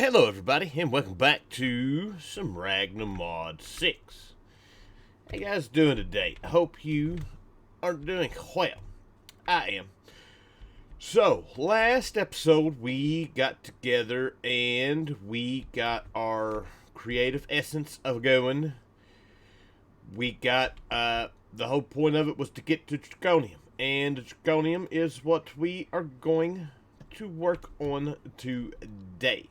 Hello everybody, and welcome back to some Ragnamod VI. How you guys doing today? I hope you are doing well. I am. So, last episode we got together and we got our creative essence of going. We got, the whole point of it was to get to Draconium. And Draconium is what we are going to work on today.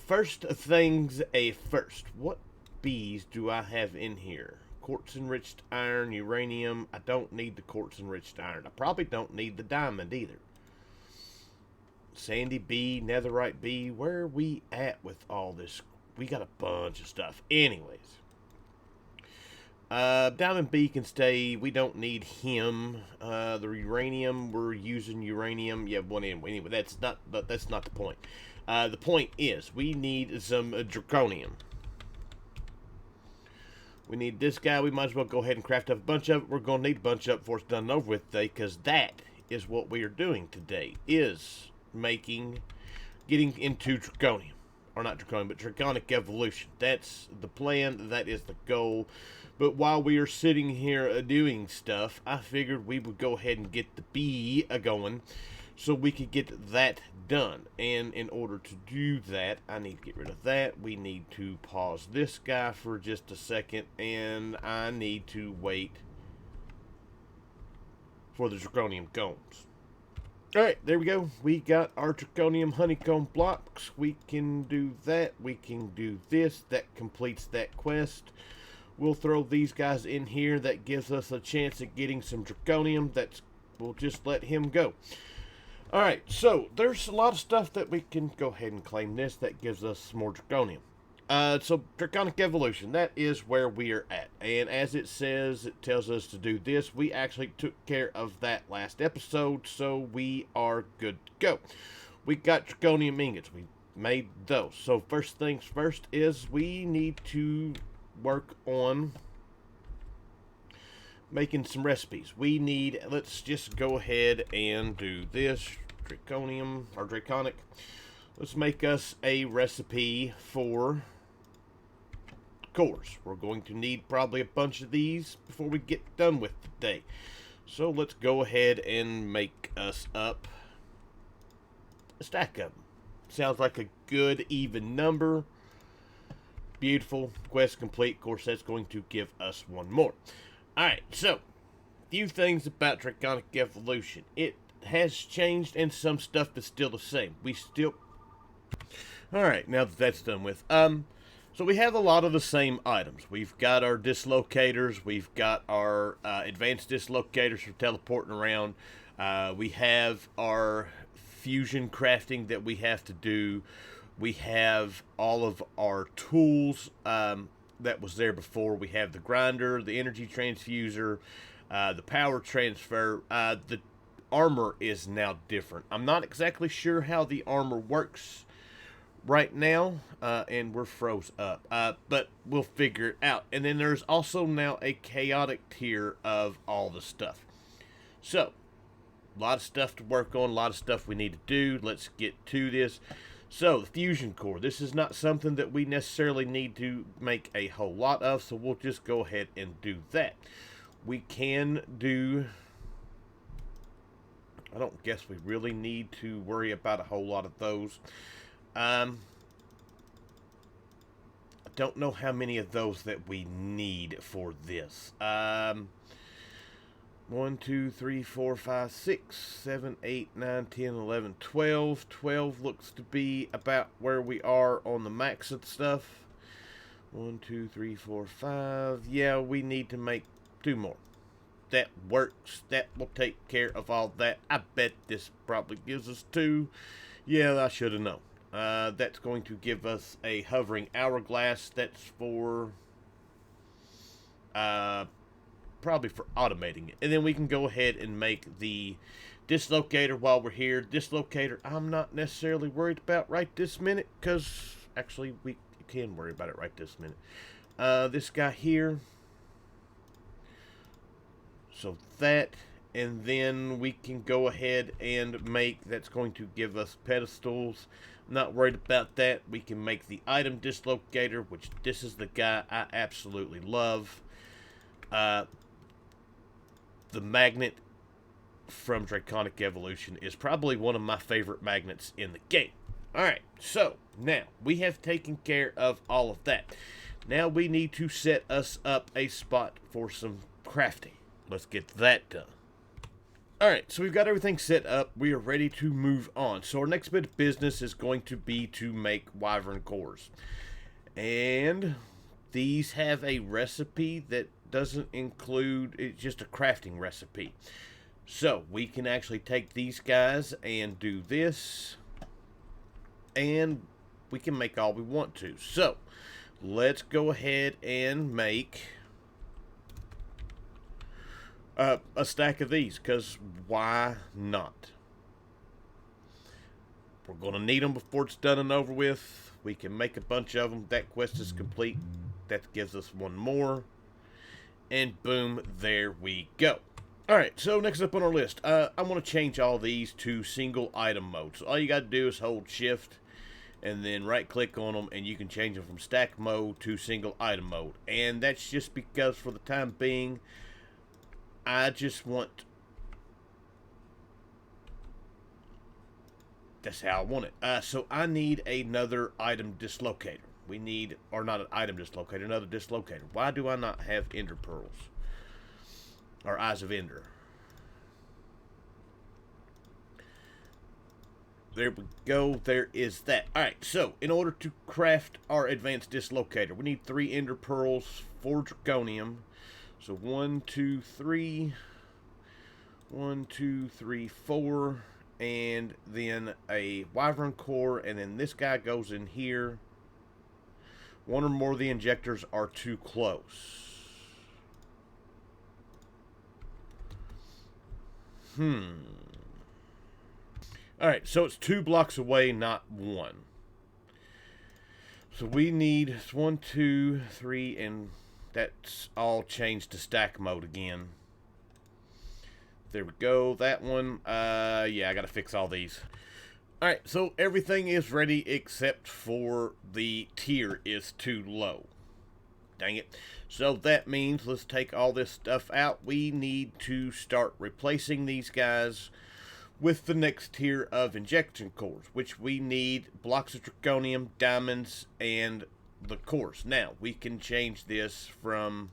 First things first. What bees do I have in here? Quartz enriched iron, uranium. I don't need the quartz enriched iron. I probably don't need the diamond either. Sandy bee, netherite bee. Where are we at with all this? We got a bunch of stuff. Anyways. Diamond bee can stay. We don't need him. The uranium, we're using uranium. Yeah, one in. Anyway, that's not the point. The point is, we need some Draconium. We need this guy. We might as well go ahead and craft up a bunch of it. We're going to need a bunch of it before it's done and over with today, because that is what we are doing today, is getting into Draconium. Or not Draconium, but Draconic Evolution. That's the plan. That is the goal. But while we are sitting here doing stuff, I figured we would go ahead and get the bee going, so we could get that done. And in order to do that, I need to get rid of that. We need to pause this guy for just a second, and I need to wait for the Draconium combs. Alright, there we go. We got our Draconium honeycomb blocks. We can do that. We can do this. That completes that quest. We'll throw these guys in here. That gives us a chance at getting some Draconium. We'll just let him go. Alright, so there's a lot of stuff that we can go ahead and claim this. That gives us more Draconium. So Draconic Evolution, that is where we are at. And as it says, it tells us to do this. We actually took care of that last episode, so we are good to go. We got Draconium ingots. We made those. So first things first is we need to work on making some recipes. Let's just go ahead and do this. Draconium, or Draconic. Let's make us a recipe for cores. We're going to need probably a bunch of these before we get done with today. So let's go ahead and make us up a stack of them. Sounds like a good even number. Beautiful. Quest complete. Of course, that's going to give us one more. Alright, so, few things about Draconic Evolution. It has changed, and some stuff is still the same. Alright, now that that's done with. So we have a lot of the same items. We've got our dislocators. We've got our advanced dislocators for teleporting around. We have our fusion crafting that we have to do. We have all of our tools that was there before. We have the grinder, the energy transfuser, the power transfer. The armor is now different. I'm not exactly sure how the armor works right now, and we're froze up. But we'll figure it out. And then there's also now a chaotic tier of all the stuff. So, a lot of stuff to work on, a lot of stuff we need to do. Let's get to this. So, the fusion core. This is not something that we necessarily need to make a whole lot of, so we'll just go ahead and do that. We can do... I don't guess we really need to worry about a whole lot of those. I don't know how many of those that we need for this. 1, 2, 3, 4, 5, 6, 7, 8, 9, 10, 11, 12. 12 looks to be about where we are on the max of the stuff. 1, 2, 3, 4, 5. Yeah, we need to make 2 more. That works. That will take care of all that. I bet this probably gives us 2. Yeah, I should have known. That's going to give us a hovering hourglass. That's for probably for automating it. And then we can go ahead and make the dislocator while we're here. Dislocator, I'm not necessarily worried about right this minute, because actually we can worry about it right this minute. This guy here. So that And then we can go ahead and make, that's going to give us pedestals. I'm not worried about that. We can make the item dislocator, which this is the guy I absolutely love. The magnet from Draconic Evolution is probably one of my favorite magnets in the game. Alright, so now we have taken care of all of that. Now we need to set us up a spot for some crafting. Let's get that done. Alright, so we've got everything set up. We are ready to move on. So our next bit of business is going to be to make Wyvern cores. And these have a recipe that doesn't include, it's just a crafting recipe. So we can actually take these guys and do this. And we can make all we want to. So let's go ahead and make a stack of these, because why not? We're going to need them before it's done and over with. We can make a bunch of them. That quest is complete. That gives us one more. And boom, there we go. Alright, so next up on our list, I want to change all these to single item mode. So all you got to do is hold shift and then right click on them, and you can change them from stack mode to single item mode. And that's just because for the time being, I just want, that's how I want it. So I need another item dislocator. We need, or not an item dislocator, another dislocator. Why do I not have ender pearls? Or eyes of ender. There we go. There is that. Alright, so in order to craft our advanced dislocator, we need 3 ender pearls, 4 draconium. So 1, 2, 3. 1, 2, 3, 4. And then a wyvern core. And then this guy goes in here. One or more of the injectors are too close. Alright, so it's 2 blocks away, not 1. So we need 1, 2, 3, and that's all changed to stack mode again. There we go. That one, yeah, I gotta fix all these. Alright, so everything is ready except for the tier is too low. Dang it. So that means let's take all this stuff out. We need to start replacing these guys with the next tier of injection cores, which we need blocks of draconium, diamonds, and the cores. Now, we can change this from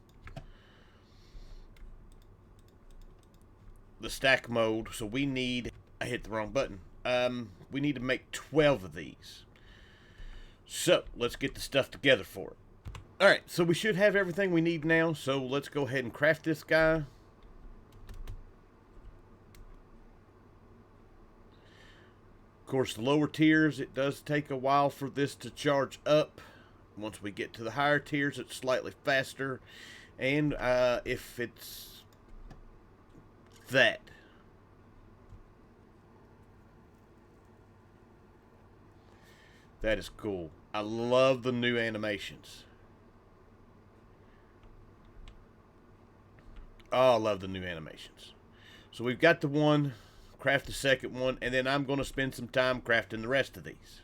the stack mode. So we need, I hit the wrong button. We need to make 12 of these. So let's get the stuff together for it. Alright, so we should have everything we need now, so let's go ahead and craft this guy. Of course, the lower tiers, it does take a while for this to charge up. Once we get to the higher tiers, it's slightly faster. And if it's that. That is cool. I love the new animations. Oh, I love the new animations. So we've got the one, craft the second one, and then I'm going to spend some time crafting the rest of these.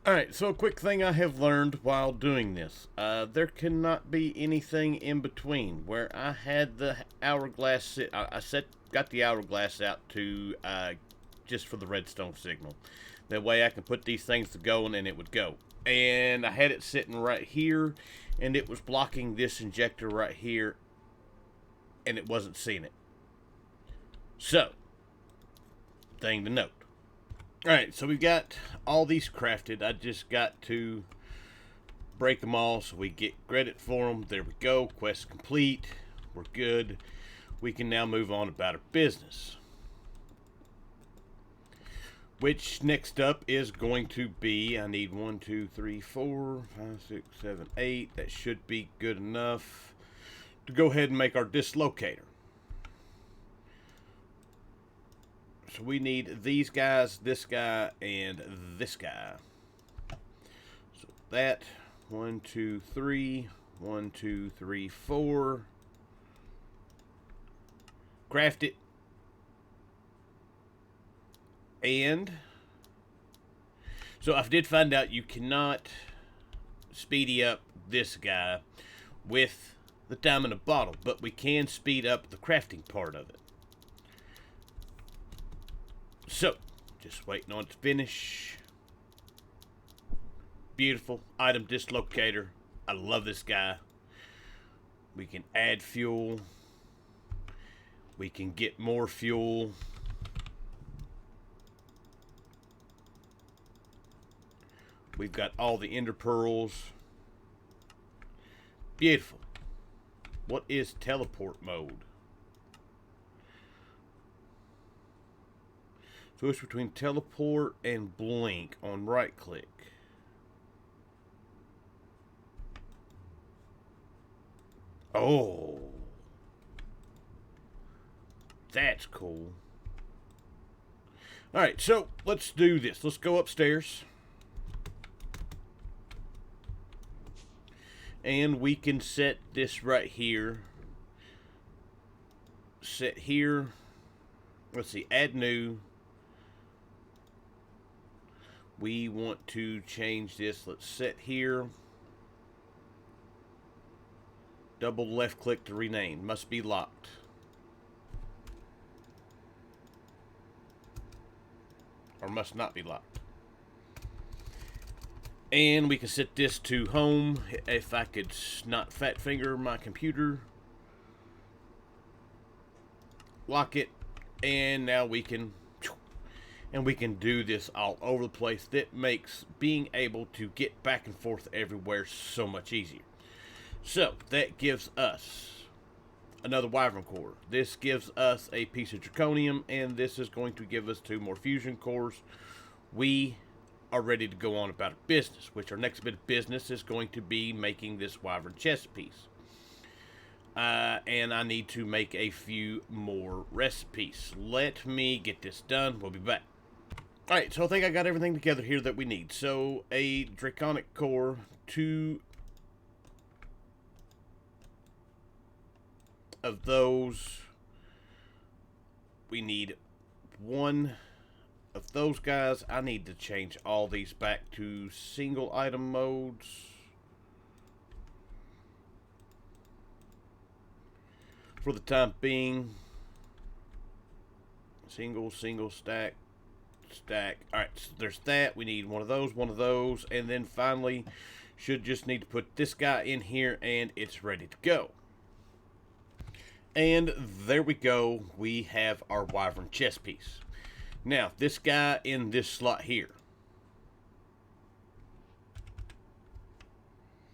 Alright, so a quick thing I have learned while doing this. There cannot be anything in between. Where I had the hourglass sit, got the hourglass out to just for the redstone signal. That way I can put these things to going and it would go. And I had it sitting right here, and it was blocking this injector right here, and it wasn't seeing it. So, thing to note. Alright, so we've got all these crafted. I just got to break them all so we get credit for them. There we go. Quest complete. We're good. We can now move on about our business. Which next up is going to be, I need 1, 2, 3, 4, 5, 6, 7, 8. That should be good enough to go ahead and make our dislocator. So we need these guys, this guy, and this guy. So that, 1, 2, 3, 1, 2, 3, 4. craft it. And so I did find out you cannot speedy up this guy with the time in a bottle, but we can speed up the crafting part of it. So, just waiting on it to finish. Beautiful item dislocator. I love this guy. We can add fuel. We can get more fuel. We've got all the ender pearls. Beautiful. What is teleport mode? Switch between teleport and blink on right click. Oh. That's cool. Alright, so let's do this. Let's go upstairs. And we can set this right here. Set here. Let's see, add new. We want to change this. Let's set here. Double left click to rename. Must be locked. Or must not be locked. And we can set this to home. If I could not fat finger my computer. Lock it. And now we can... And we can do this all over the place. That makes being able to get back and forth everywhere so much easier. So, that gives us another Wyvern core. This gives us a piece of Draconium. And this is going to give us 2 more fusion cores. We are ready to go on about our business, which our next bit of business is going to be making this Wyvern chest piece. And I need to make a few more recipes. Let me get this done. We'll be back. Alright, so I think I got everything together here that we need. So, a Draconic core, 2 of those. We need 1 of those guys. I need to change all these back to single item modes. For the time being. Single, stack. Alright, so there's that. We need one of those, and then finally, should just need to put this guy in here, and it's ready to go. And there we go. We have our Wyvern chest piece. Now, this guy in this slot here.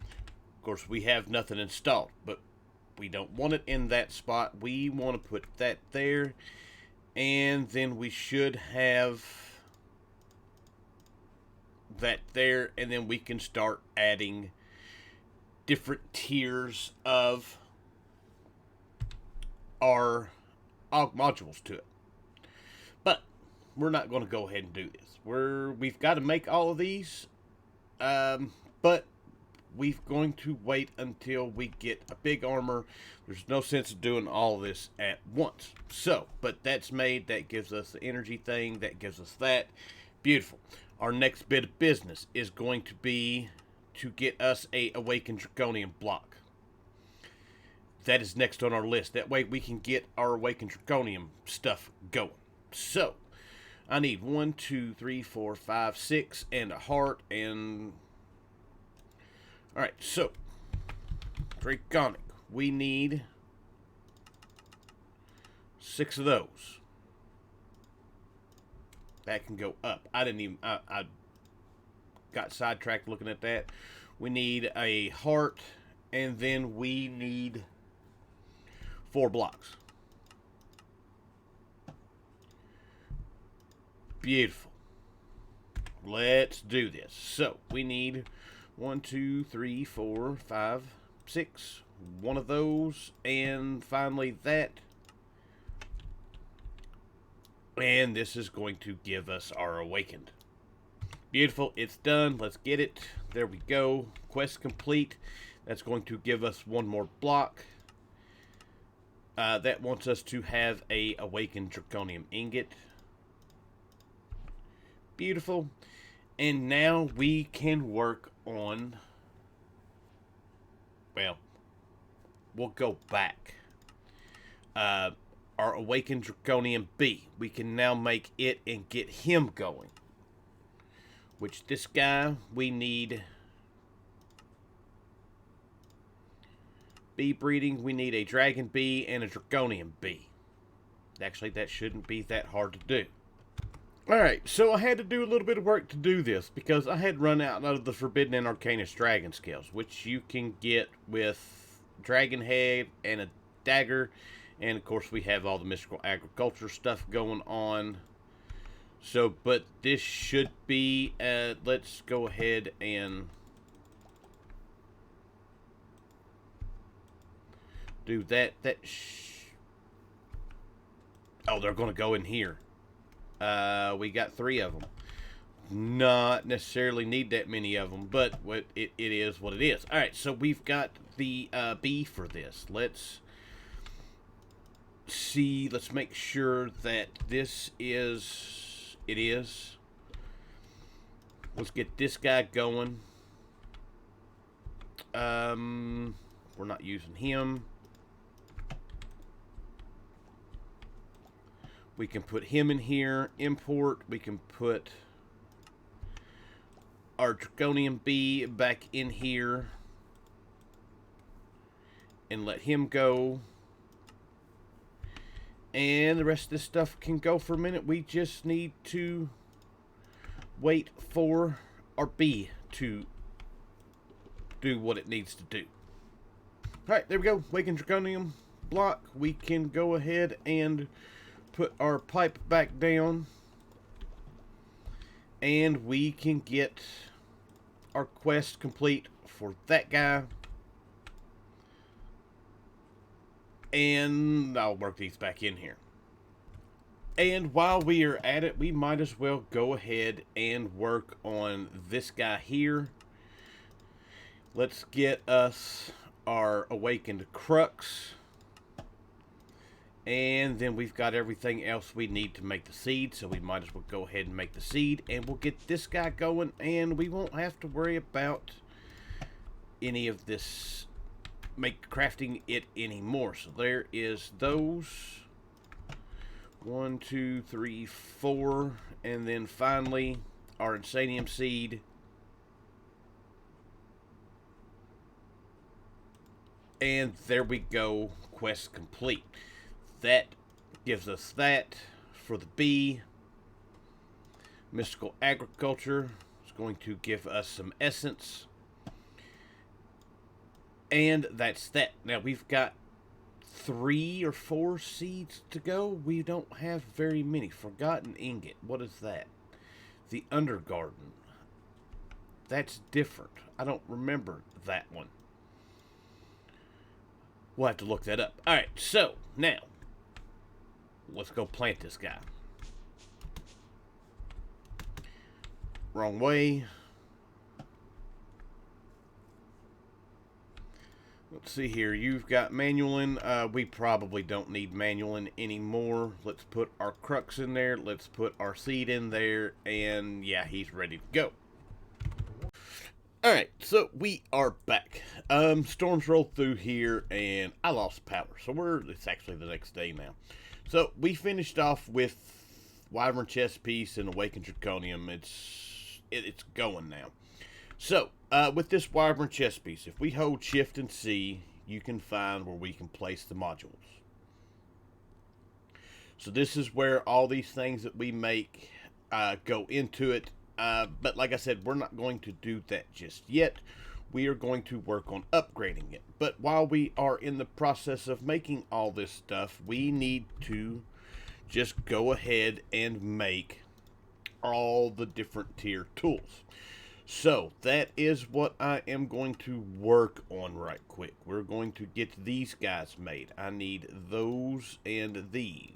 Of course, we have nothing installed, but we don't want it in that spot. We want to put that there, and then we should have that there, and then we can start adding different tiers of our modules to it. But we're not going to go ahead and do this. We've got to make all of these, but we're going to wait until we get a big armor. There's no sense of doing all this at once. So, but that's made. That gives us the energy thing. That gives us that. Beautiful. Our next bit of business is going to be to get us a Awakened Draconium block. That is next on our list. That way we can get our Awakened Draconium stuff going. So, I need 1, 2, 3, 4, 5, 6, and a heart, and... Alright, so, Draconic. We need 6 of those. That can go up. I got sidetracked looking at that. We need a heart, and then we need 4 blocks. Beautiful. Let's do this. So, we need 1, 2, 3, 4, 5, 6. 1 of those, and finally that. And this is going to give us our Awakened. Beautiful. It's done. Let's get it. There we go. Quest complete. That's going to give us 1 more block. That wants us to have a awakened Draconium ingot. Beautiful. And now we can work on, well, we'll go back. Our awakened Draconium B. We can now make it and get him going. Which this guy, we need bee breeding. We need a dragon bee and a Draconium bee. Actually, that shouldn't be that hard to do. Alright, so I had to do a little bit of work to do this because I had run out of the Forbidden and Arcanist Dragon Scales, which you can get with Dragon Head and a Dagger. And, of course, we have all the Mystical Agriculture stuff going on. So, but this should be, let's go ahead and do that. Oh, they're going to go in here. We got 3 of them. Not necessarily need that many of them, but it is what it is. All right, so we've got the bee for this. Let's see. Let's make sure that this is. It is. Let's get this guy going. We're not using him. We can put him in here. Import. We can put our Draconium bee back in here and let him go. And the rest of this stuff can go for a minute. We just need to wait for our bee to do what it needs to do. Alright, there we go. Awakened Draconium block. We can go ahead and put our pipe back down. And we can get our quest complete for that guy. And I'll work these back in here. And while we are at it, we might as well go ahead and work on this guy here. Let's get us our awakened crux. And then we've got everything else we need to make the seed. So we might as well go ahead and make the seed. And we'll get this guy going. And we won't have to worry about any of this crafting it anymore. So there is those 1, 2, 3, 4, and then finally our Insanium seed. And there we go, quest complete. That gives us that for the bee. Mystical Agriculture is going to give us some essence. And that's that. Now we've got 3 or 4 seeds to go. We don't have very many. Forgotten Ingot. What is that? The Undergarden. That's different. I don't remember that one. We'll have to look that up. Alright, so now let's go plant this guy. Wrong way. Let's see here. You've got Manualin. We probably don't need Manualin anymore. Let's put our crux in there. Let's put our seed in there. And yeah, he's ready to go. Alright, so we are back. Storms rolled through here and I lost power. So it's actually the next day now. So we finished off with Wyvern chest piece and Awakened Draconium. It's going now. So, with this Wyvern chest piece, if we hold Shift and C, you can find where we can place the modules. So this is where all these things that we make go into it. But like I said, we're not going to do that just yet. We are going to work on upgrading it. But while we are in the process of making all this stuff, we need to just go ahead and make all the different tier tools. So that is what I am going to work on right quick. We're going to get these guys made. I need those and these.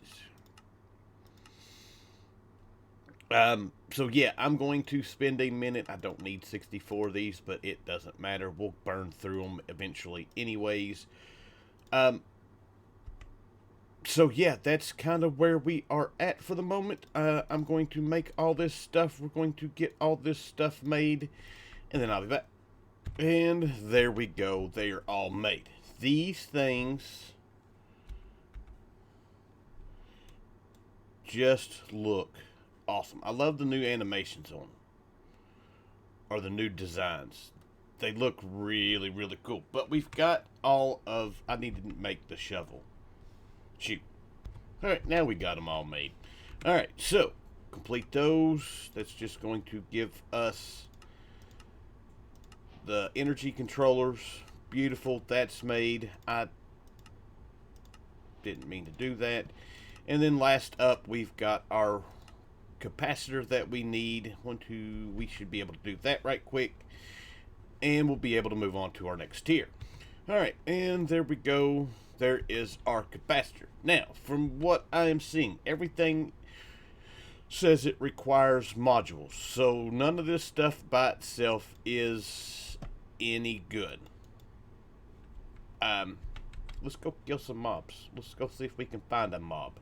So yeah, I'm going to spend a minute. I don't need 64 of these, but it doesn't matter. We'll burn through them eventually anyways. So yeah, that's kind of where we are at for the moment. I'm going to make all this stuff. We're going to get all this stuff made, and then I'll be back. And there we go. They are all made. These things just look awesome. I love the new animations on them, or the new designs. They look really, really cool. But we've got all of... I need to make the shovel. Shoot. Alright, now we got them all made. Alright, so, complete those. That's just going to give us the energy controllers. Beautiful, that's made. I didn't mean to do that. And then last up, we've got our capacitor that we need. We should be able to do that right quick. And we'll be able to move on to our next tier. Alright, and there we go. There is our capacitor. Now, from what I am seeing, everything says it requires modules. So none of this stuff by itself is any good. Let's go kill some mobs. Let's go see if we can find a mob.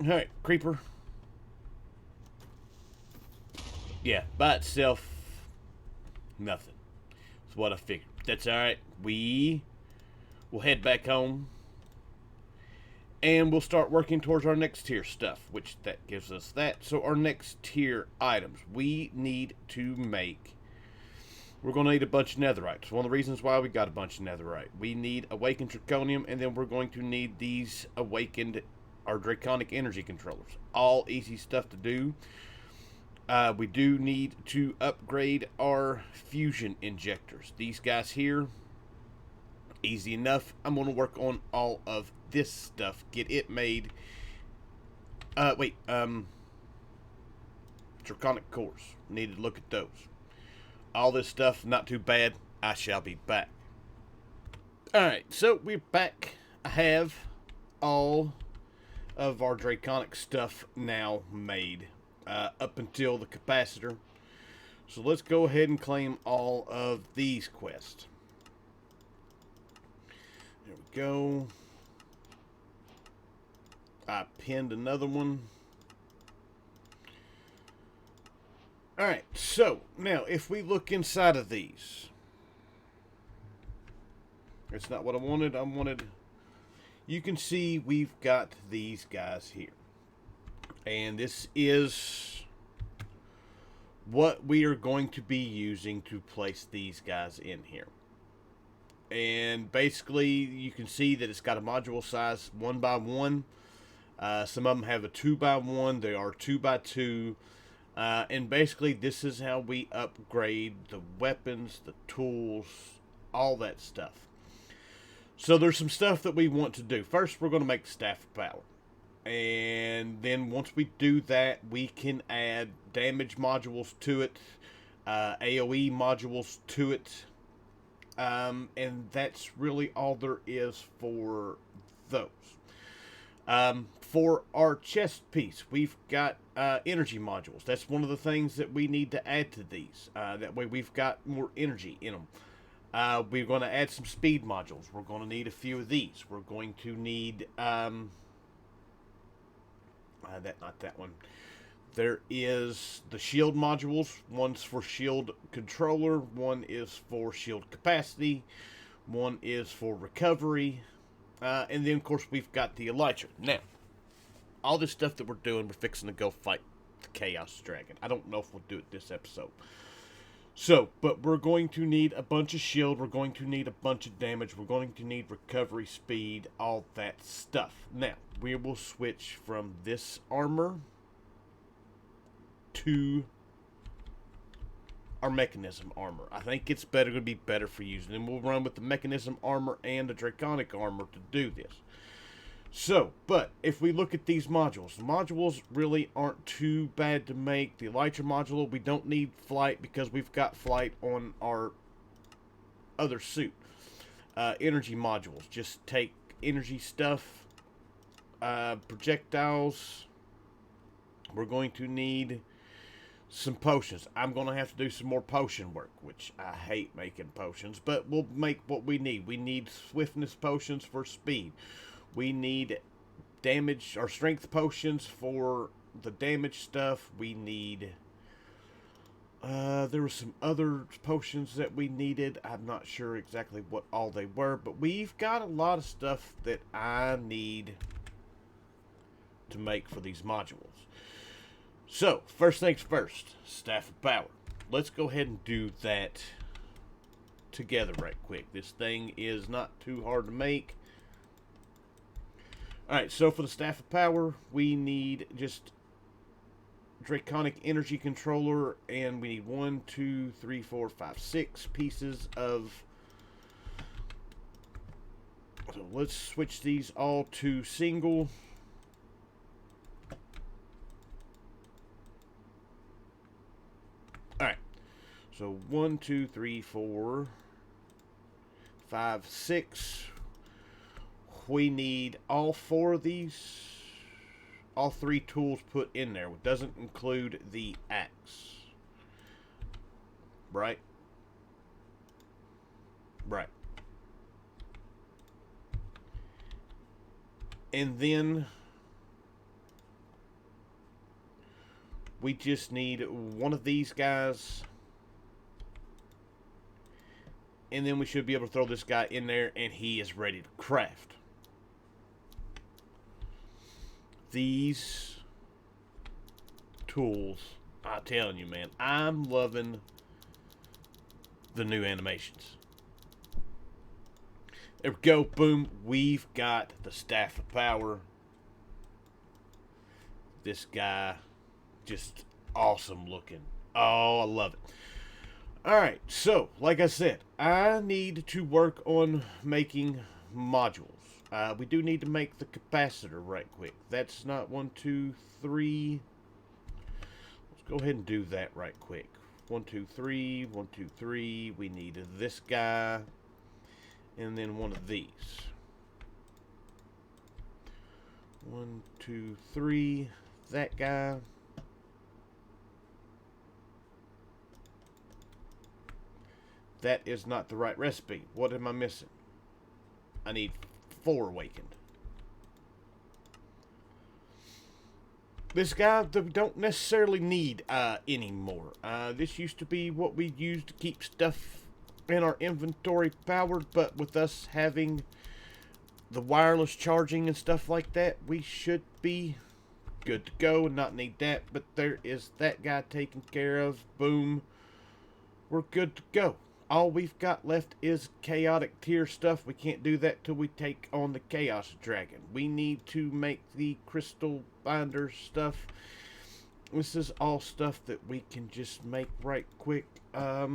Alright, creeper. Yeah, by itself, nothing. That's what I figured. That's alright. We will head back home. And we'll start working towards our next tier stuff, which that gives us that. So our next tier items, we need to make... We're going to need a bunch of netherite. So one of the reasons why we got a bunch of netherite. We need awakened draconium, and then we're going to need these awakened, our draconic energy controllers. All easy stuff to do. We do need to upgrade our fusion injectors. These guys here, easy enough. I'm going to work on all of this stuff. Get it made. Draconic cores. Need to look at those. All this stuff, not too bad. I shall be back. Alright, so we're back. I have all of our draconic stuff now made. Up until the capacitor. So let's go ahead and claim all of these quests. There we go. I pinned another one. Alright, so now if we look inside of these. That's not what I wanted. You can see we've got these guys here. And this is what we are going to be using to place these guys in here. And basically, you can see that it's got a module size 1x1. Some of them have a 2x1. They are 2x2. And basically, this is how we upgrade the weapons, the tools, all that stuff. So there's some stuff that we want to do. First, we're going to make the Staff of Power. And then once we do that, we can add damage modules to it, AoE modules to it, and that's really all there is for those. For our chest piece, we've got energy modules. That's one of the things that we need to add to these. That way we've got more energy in them. We're going to add some speed modules. We're going to need a few of these. We're going to need... not that one. There is the shield modules. One's for shield controller. One is for shield capacity. One is for recovery. And then, of course, we've got the elytra. Now, all this stuff that we're doing, we're fixing to go fight the Chaos Dragon. I don't know if we'll do it this episode. So, but we're going to need a bunch of shield. We're going to need a bunch of damage. We're going to need recovery speed, all that stuff. Now, we will switch from this armor to our mechanism armor. I think it's going to be better for using. And we'll run with the mechanism armor and the draconic armor to do this. So, but if we look at these modules, the modules really aren't too bad to make. The elytra module, we don't need flight because we've got flight on our other suit. Energy modules, just take energy stuff. Projectiles, we're going to need some potions. I'm going to have to do some more potion work, which I hate making potions, but we'll make what we need. We need swiftness potions for speed. We need damage or strength potions for the damage stuff. We need... there were some other potions that we needed. I'm not sure exactly what all they were, but we've got a lot of stuff that I need to make for these modules. So, first things first, Staff of Power. Let's go ahead and do that together right quick. This thing is not too hard to make. Alright, so for the Staff of Power, we need just Draconic Energy Controller, and we need 1, 2, 3, 4, 5, 6 pieces of... So let's switch these all to single. Alright, so 1, 2, 3, 4, 5, 6. We need all 4 of these, all 3 tools put in there. It doesn't include the axe. Right? Right. And then we just need one of these guys. And then we should be able to throw this guy in there and he is ready to craft. These tools, I'm telling you, man, I'm loving the new animations. There we go, boom, we've got the Staff of Power. This guy, just awesome looking. Oh, I love it. Alright, so, like I said, I need to work on making modules. We do need to make the capacitor right quick. That's not 1, 2, 3. Let's go ahead and do that right quick. 1, 2, 3, 1, 2, 3. We need this guy. And then one of these. 1, 2, 3. That guy. That is not the right recipe. What am I missing? I need 4 awakened. This guy that we don't necessarily need anymore. This used to be what we used to keep stuff in our inventory powered, but with us having the wireless charging and stuff like that, we should be good to go and not need that. But there is that guy taken care of. Boom. We're good to go. All we've got left is chaotic tier stuff. We can't do that till we take on the Chaos Dragon. We need to make the crystal binder stuff. This is all stuff that we can just make right quick. I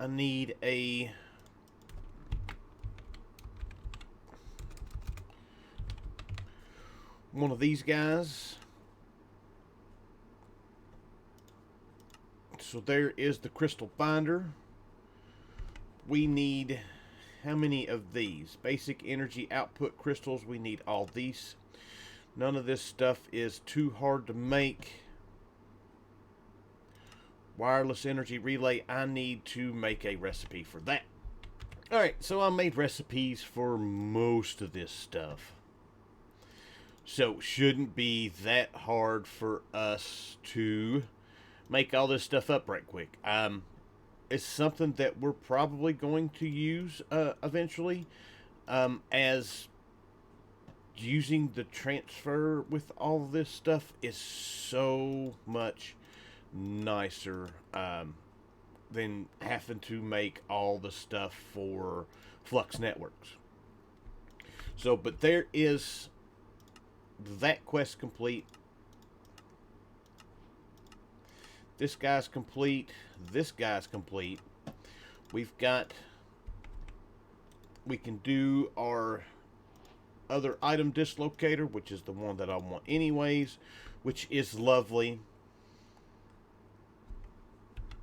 need one of these guys. So there is the crystal binder. We need how many of these? Basic energy output crystals. We need all these. None of this stuff is too hard to make. Wireless energy relay. I need to make a recipe for that. Alright, so I made recipes for most of this stuff. So it shouldn't be that hard for us to make all this stuff up right quick. It's something that we're probably going to use eventually, as using the transfer with all this stuff is so much nicer than having to make all the stuff for Flux Networks. So, but there is that quest complete. This guy's complete. This guy's complete. We've got... We can do our other item dislocator, which is the one that I want anyways, which is lovely.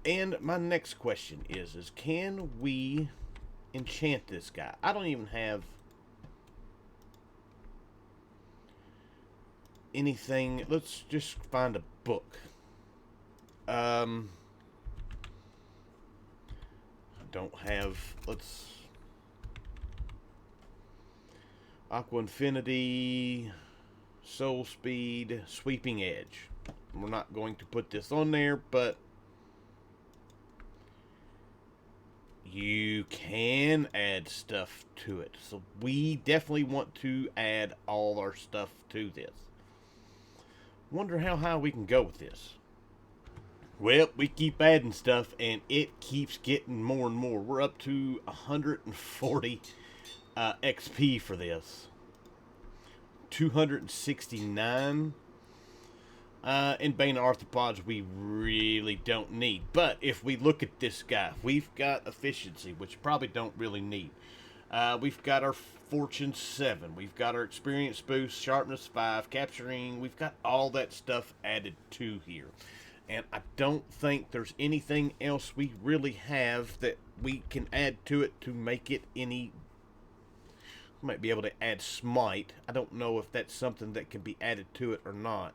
And my next question is can we enchant this guy? I don't even have anything. Let's just find a book. I don't have, let's, Aqua Infinity, Soul Speed, Sweeping Edge. We're not going to put this on there, but you can add stuff to it. So we definitely want to add all our stuff to this. Wonder how high we can go with this. Well, we keep adding stuff, and it keeps getting more and more. We're up to 140 XP for this. 269. In Bane Arthropods, we really don't need. But if we look at this guy, we've got efficiency, which probably don't really need. We've got our Fortune 7. We've got our experience boost, sharpness 5, capturing. We've got all that stuff added to here. And I don't think there's anything else we really have that we can add to it to make it any... We might be able to add Smite. I don't know if that's something that can be added to it or not.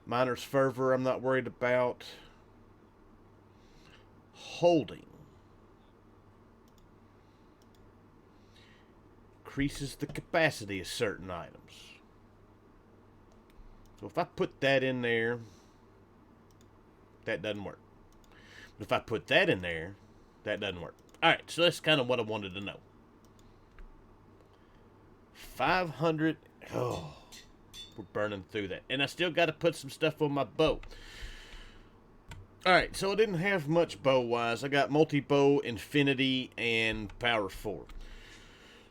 Miner's Fervor, I'm not worried about. Holding. Increases the capacity of certain items. So if I put that in there, that doesn't work. But if I put that in there, that doesn't work. Alright, so that's kind of what I wanted to know. 500. Oh, we're burning through that. And I still got to put some stuff on my bow. Alright, so I didn't have much bow-wise. I got multi-bow, infinity, and power 4.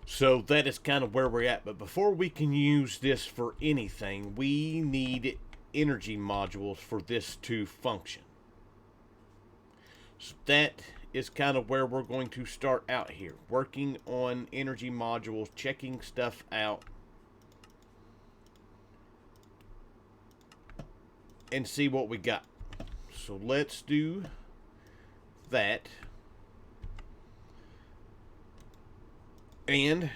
So that is kind of where we're at. But before we can use this for anything, we need energy modules for this to function. So that is kind of where we're going to start out here. Working on energy modules, checking stuff out, and see what we got. So let's do that. And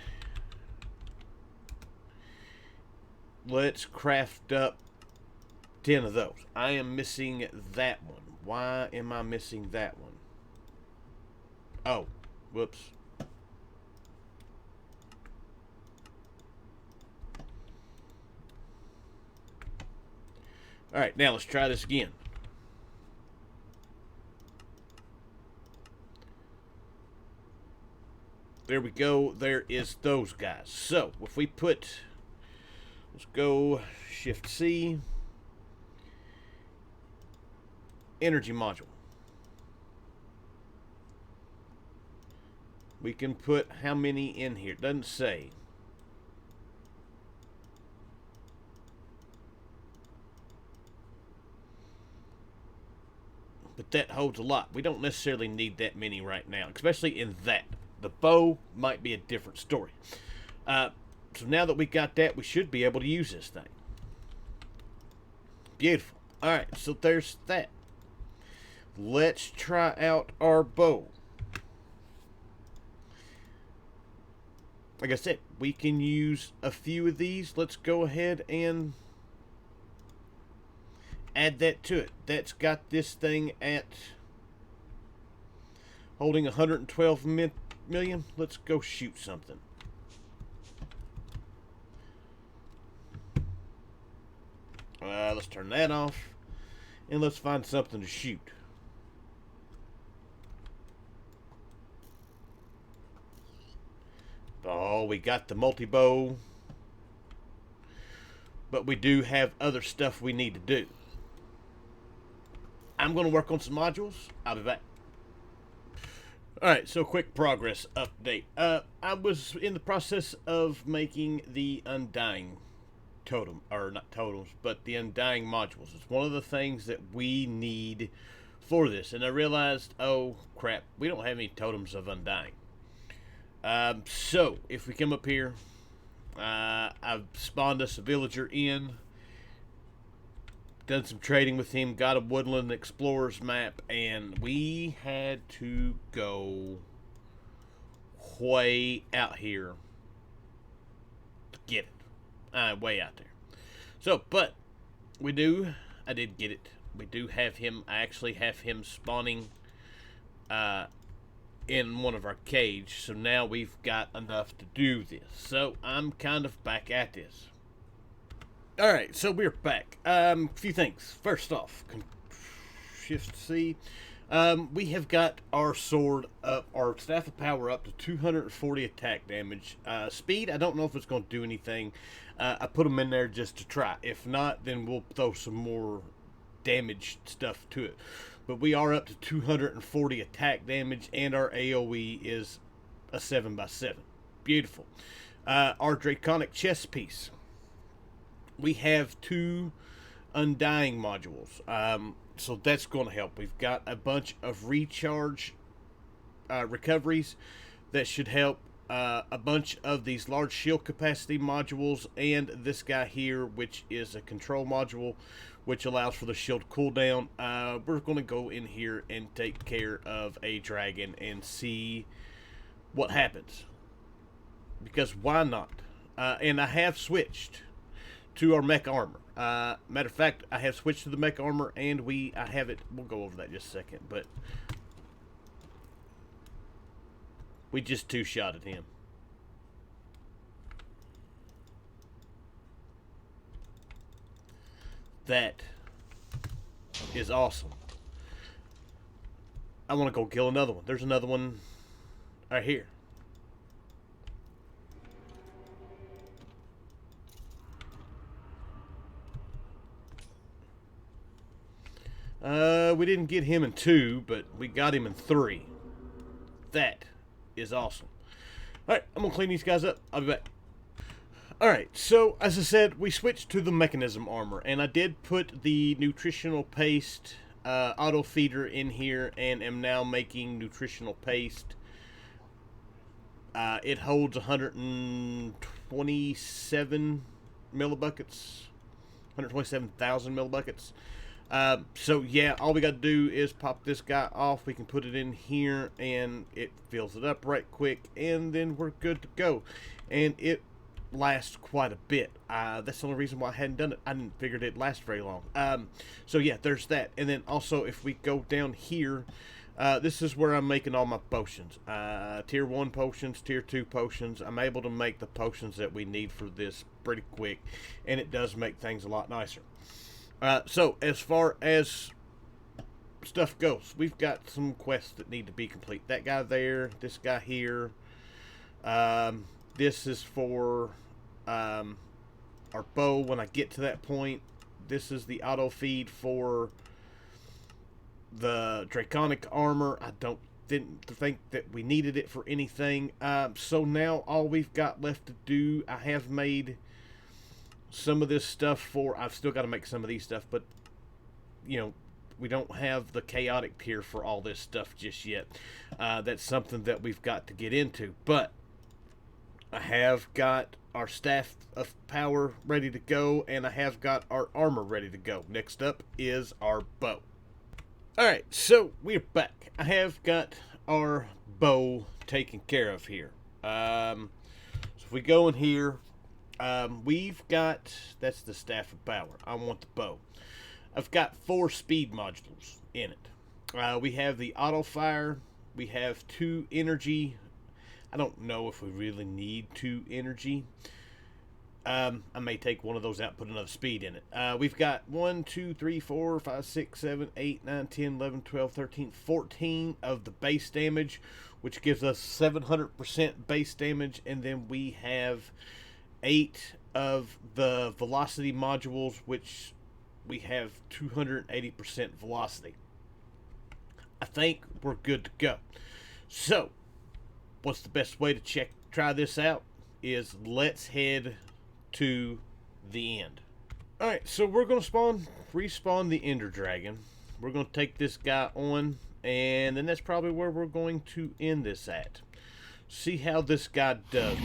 let's craft up 10 of those. I am missing that one. Why am I missing that one? Oh, whoops. Alright, now let's try this again. There we go. There is those guys. So, if we put... Let's go Shift C. Energy module. We can put how many in here? It doesn't say. But that holds a lot. We don't necessarily need that many right now, especially in that. The bow might be a different story. So now that we got that, we should be able to use this thing. Beautiful. Alright, so there's that. Let's try out our bow. Like I said, we can use a few of these. Let's go ahead and add that to it. That's got this thing at holding 112 million. Let's go shoot something. Let's turn that off. And let's find something to shoot. Oh, we got the multi-bow. But we do have other stuff we need to do. I'm going to work on some modules. I'll be back. Alright, so quick progress update. I was in the process of making the Undying totem, or not totems, but the Undying modules. It's one of the things that we need for this. And I realized, oh crap, we don't have any totems of Undying. So, if we come up here, I've spawned us a villager in, done some trading with him, got a Woodland Explorers map, and we had to go way out here to get it. Way out there. So, but I did get it. We do have him, I actually have him spawning in one of our cage. So now we've got enough to do this. So I'm kind of back at this. Alright, so we're back. Few things. First off, Shift C. We have got our sword up, our Staff of Power up to 240 attack damage. Speed, I don't know if it's going to do anything. I put them in there just to try. If not, then we'll throw some more damage stuff to it. But we are up to 240 attack damage, and our AoE is a 7x7. Beautiful. Our Draconic chest piece. We have 2 Undying modules. So that's going to help. We've got a bunch of recharge recoveries that should help. A bunch of these large shield capacity modules, and this guy here, which is a control module, which allows for the shield cooldown. We're going to go in here and take care of a dragon and see what happens. Because why not? And I have switched to our mech armor. Matter of fact, I have switched to the mech armor, and I have it. We'll go over that in just a second, but we just two-shotted him. That is awesome. I want to go kill another one. There's another one right here. We didn't get him in 2, but we got him in 3. That is awesome. Alright, I'm going to clean these guys up. I'll be back. Alright, so as I said, we switched to the mechanism armor, and I did put the nutritional paste auto feeder in here, and am now making nutritional paste. It holds 127 millibuckets, 127,000 millibuckets. So yeah, all we got to do is pop this guy off. We can put it in here, and it fills it up right quick, and then we're good to go. And it lasts quite a bit. That's the only reason why I hadn't done it. I didn't figure it'd last very long. So yeah, there's that. And then also, if we go down here, this is where I'm making all my potions. Tier 1 potions, Tier 2 potions. I'm able to make the potions that we need for this pretty quick, and it does make things a lot nicer. So as far as stuff goes, we've got some quests that need to be complete. That guy there, this guy here. This is for our bow when I get to that point. This is the auto feed for the Draconic armor. I didn't think that we needed it for anything. So now all we've got left to do, I have made some of this stuff for, I've still got to make some of these stuff, but you know, we don't have the chaotic tier for all this stuff just yet. That's something that we've got to get into, but I have got our Staff of Power ready to go, and I have got our armor ready to go. Next up is our bow. Alright, so we're back. I have got our bow taken care of here. So if we go in here, we've got, that's the Staff of Power. I want the bow. I've got 4 speed modules in it. We have the auto fire. We have 2 energy. I don't know if we really need 2 energy. I may take one of those out and put another speed in it. We've got 1, 2, 3, 4, 5, 6, 7, 8, 9, 10, 11, 12, 13, 14 of the base damage, which gives us 700% base damage. And then we have 8 of the velocity modules, which we have 280% velocity. I think we're good to go. So, what's the best way to try this out is let's head to the end. Alright, so we're going to respawn the Ender Dragon. We're going to take this guy on, and then that's probably where we're going to end this at. See how this guy does.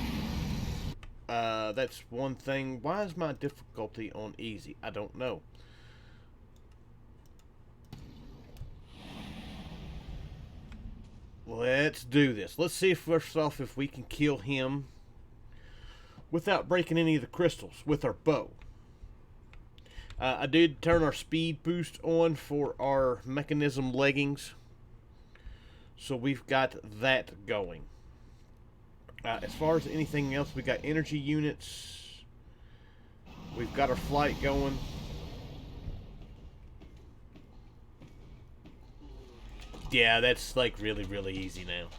That's one thing. Why is my difficulty on easy? I don't know. Let's do this. Let's see first off if we can kill him without breaking any of the crystals with our bow. I did turn our speed boost on for our mechanism leggings. So we've got that going. As far as anything else, we got energy units. We've got our flight going. Yeah, that's like really, really easy now.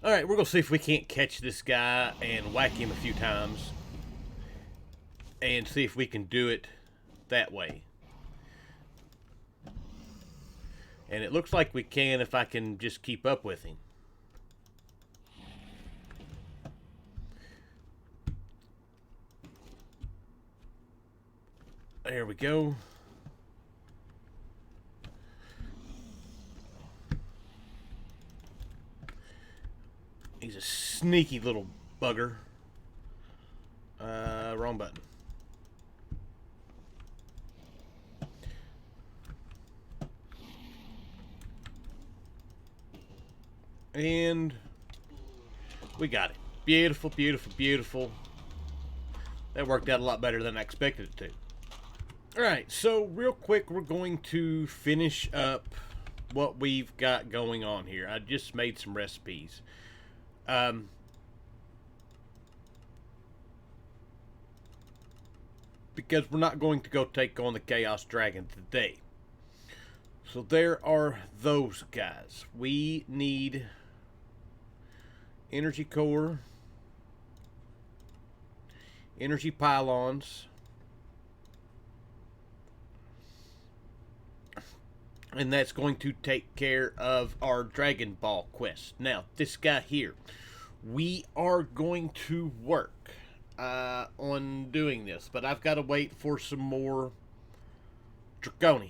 Alright, we're going to see if we can't catch this guy and whack him a few times. And see if we can do it that way. And it looks like we can if I can just keep up with him. There we go. He's a sneaky little bugger. Wrong button. And we got it. Beautiful, beautiful, beautiful. That worked out a lot better than I expected it to. Alright, so real quick, we're going to finish up what we've got going on here. I just made some recipes. Because we're not going to go take on the Chaos Dragon today. So there are those guys. We need energy core, energy pylons, and that's going to take care of our Dragon Ball quest. Now, this guy here, we are going to work on doing this, but I've got to wait for some more Draconium.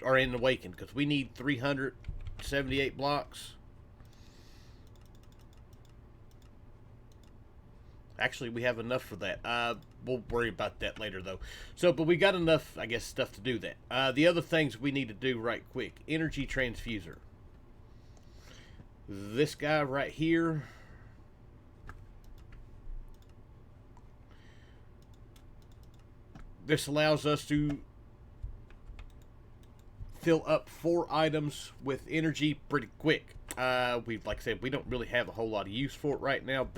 Or in Awaken, because we need 378 blocks. Actually, we have enough for that. We'll worry about that later, though. So, but we got enough, I guess, stuff to do that. The other things we need to do right quick. Energy transfuser. This guy right here. This allows us to fill up 4 items with energy pretty quick. Like I said, we don't really have a whole lot of use for it right now.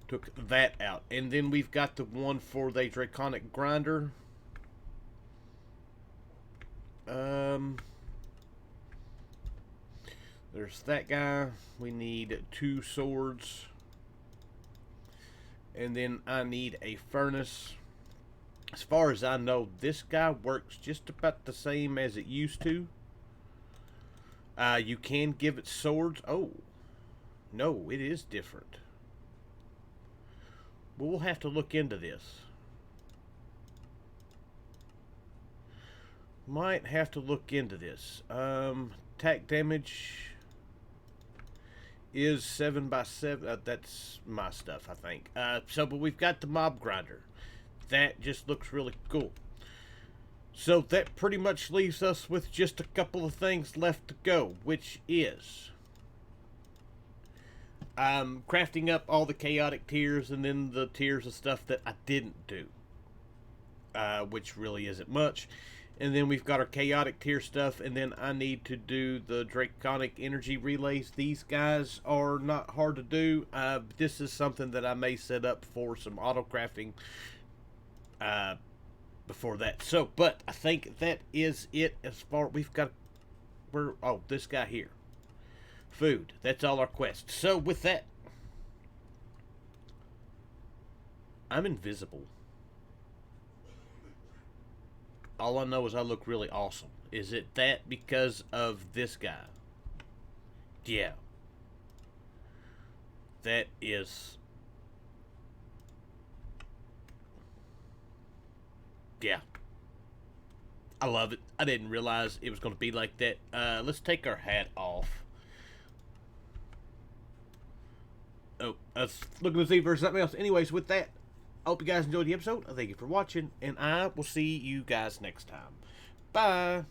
Took that out. And then we've got the one for the Draconic Grinder. There's that guy. We need 2 swords. And then I need a furnace. As far as I know, this guy works just about the same as it used to. You can give it swords. Oh, no, it is different. Well, we'll have to look into this. Might have to look into this. Attack damage is 7x7. That's my stuff, I think. But we've got the mob grinder. That just looks really cool. So that pretty much leaves us with just a couple of things left to go, which is crafting up all the chaotic tiers and then the tiers of stuff that I didn't do, which really isn't much. And then we've got our chaotic tier stuff, and then I need to do the Draconic energy relays. These guys are not hard to do. This is something that I may set up for some auto crafting before that. So, but I think that is it as far. We've got, this guy here. Food. That's all our quests. So with that, I'm invisible. All I know is I look really awesome. Is it that because of this guy? Yeah. That is... Yeah. I love it. I didn't realize it was going to be like that. Let's take our hat off. Oh, let's look at the Z versus something else. Anyways, with that, I hope you guys enjoyed the episode. Thank you for watching, and I will see you guys next time. Bye.